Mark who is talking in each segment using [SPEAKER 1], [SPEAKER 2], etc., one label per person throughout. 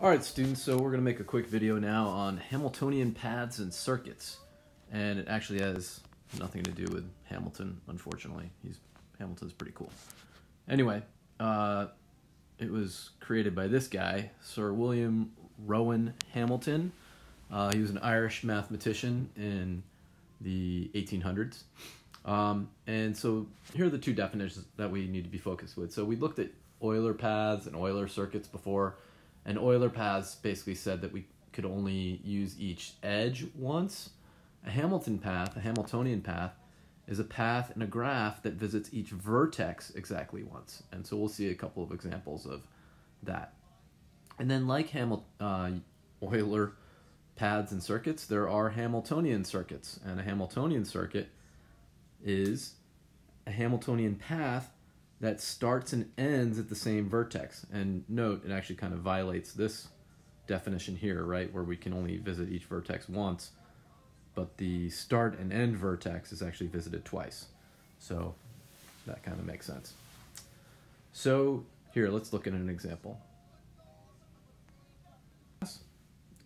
[SPEAKER 1] Alright students, so we're going to make a quick video now on Hamiltonian paths and circuits. And it actually has nothing to do with Hamilton, unfortunately. Hamilton's pretty cool. Anyway, it was created by this guy, Sir William Rowan Hamilton. He was an Irish mathematician in the 1800s. And so here are the two definitions that we need to be focused with. So we looked at Euler paths and Euler circuits before. And Euler paths basically said that we could only use each edge once. A Hamiltonian path, is a path in a graph that visits each vertex exactly once. And so we'll see a couple of examples of that. And then like Euler paths and circuits, there are Hamiltonian circuits. And a Hamiltonian circuit is a Hamiltonian path that starts and ends at the same vertex. And note, it actually kind of violates this definition here, right, where we can only visit each vertex once, but the start and end vertex is actually visited twice. So that kind of makes sense. So here, let's look at an example.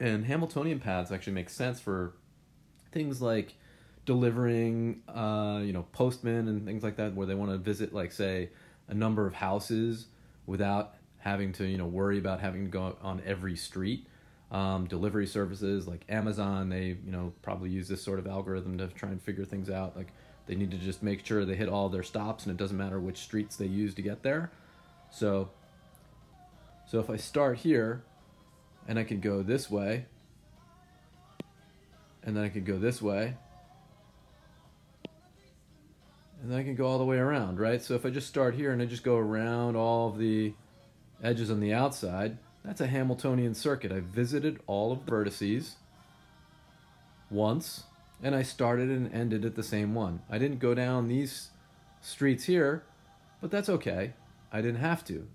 [SPEAKER 1] And Hamiltonian paths actually make sense for things like delivering, postmen and things like that, where they want to visit, like, say, a number of houses without having to, worry about having to go on every street. Delivery services like Amazon, they, probably use this sort of algorithm to try and figure things out. Like, they need to just make sure they hit all their stops, and it doesn't matter which streets they use to get there. So if I start here, and I could go this way, and then I could go this way, and then I can go all the way around, right? So if I just start here and I just go around all of the edges on the outside, that's a Hamiltonian circuit. I visited all of the vertices once, and I started and ended at the same one. I didn't go down these streets here, but that's okay. I didn't have to.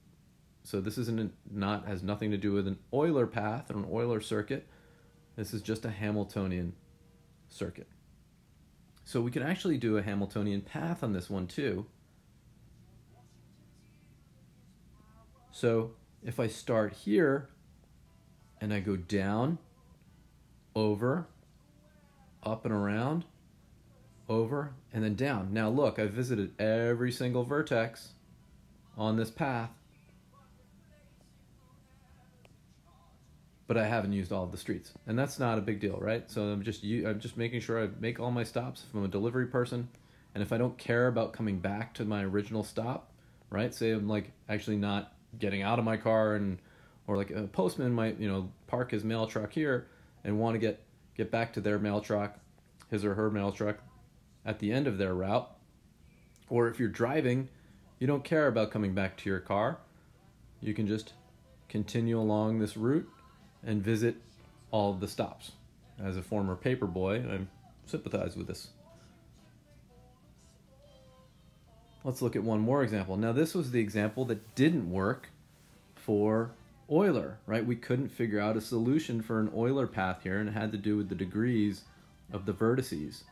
[SPEAKER 1] So this has nothing to do with an Euler path or an Euler circuit. This is just a Hamiltonian circuit. So we can actually do a Hamiltonian path on this one too. So if I start here and I go down, over, up and around, over, and then down. Now look, I've visited every single vertex on this path, but I haven't used all of the streets. And that's not a big deal, right? So I'm just making sure I make all my stops if I'm a delivery person. And if I don't care about coming back to my original stop, right? Say I'm like actually not getting out of my car, or like a postman might, park his mail truck here and want to get back to their mail truck, his or her mail truck, at the end of their route. Or if you're driving, you don't care about coming back to your car. You can just continue along this route and visit all of the stops. As a former paper boy, I sympathize with this. Let's look at one more example. Now this was the example that didn't work for Euler, right? We couldn't figure out a solution for an Euler path here, and it had to do with the degrees of the vertices.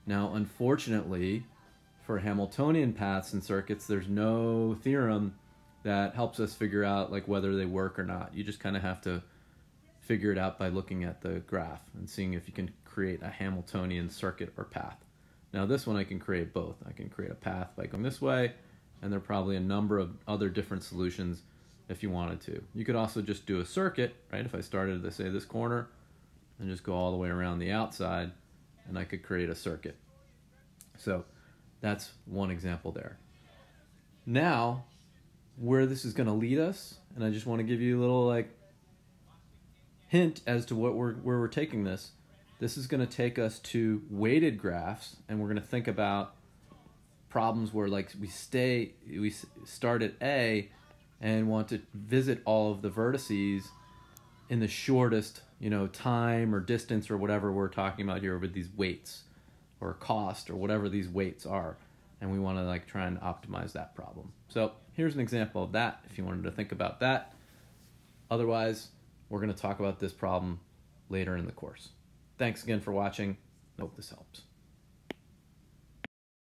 [SPEAKER 1] Now unfortunately, for Hamiltonian paths and circuits, there's no theorem that helps us figure out like whether they work or not. You just kind of have to figure it out by looking at the graph and seeing if you can create a Hamiltonian circuit or path. Now this one I can create both. I can create a path by going this way, and there are probably a number of other different solutions if you wanted to. You could also just do a circuit, right? If I started at, say, this corner and just go all the way around the outside, and I could create a circuit. So that's one example there. Now, where this is going to lead us, and I just want to give you a little hint as to where we're taking this. This is going to take us to weighted graphs, and we're going to think about problems where we start at A and want to visit all of the vertices in the shortest time or distance or whatever we're talking about here with these weights or cost or whatever these weights are, and we want to try and optimize that problem. So here's an example of that if you wanted to think about that. Otherwise, we're going to talk about this problem later in the course. Thanks again for watching. I hope this helps.